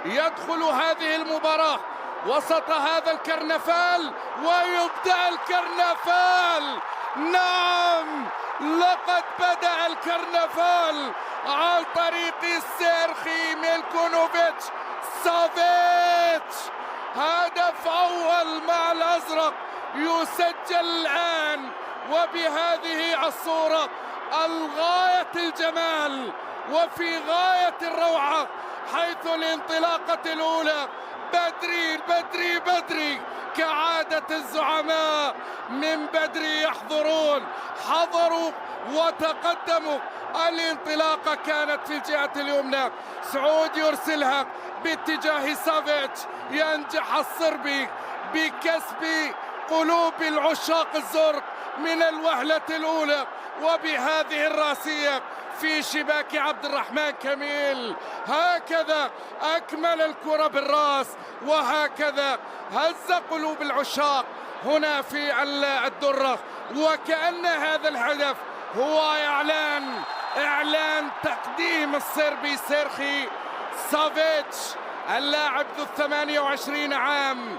يدخل هذه المباراة وسط هذا الكرنفال ويبدأ الكرنفال. نعم، لقد بدأ الكرنفال عن طريق سيرخي ميلكونوفيتش سافيتش. هدف أول مع الأزرق يسجل الآن وبهذه الصورة الغاية الجمال وفي غاية الروعة، حيث الانطلاقة الأولى بدري كعادة الزعماء من بدري يحضرون، حضروا وتقدموا. الانطلاقة كانت في الجهة اليمنى، سعود يرسلها باتجاه سافيتش، ينجح الصربي بكسب قلوب العشاق الزرق من الوهلة الأولى وبهذه الراسية في شباك عبد الرحمن كميل. هكذا أكمل الكرة بالراس، وهكذا هز قلوب العشاق هنا في الدرة. وكأن هذا الهدف هو إعلان تقديم الصربي سيرخي سافيتش اللاعب ذو 28 عام.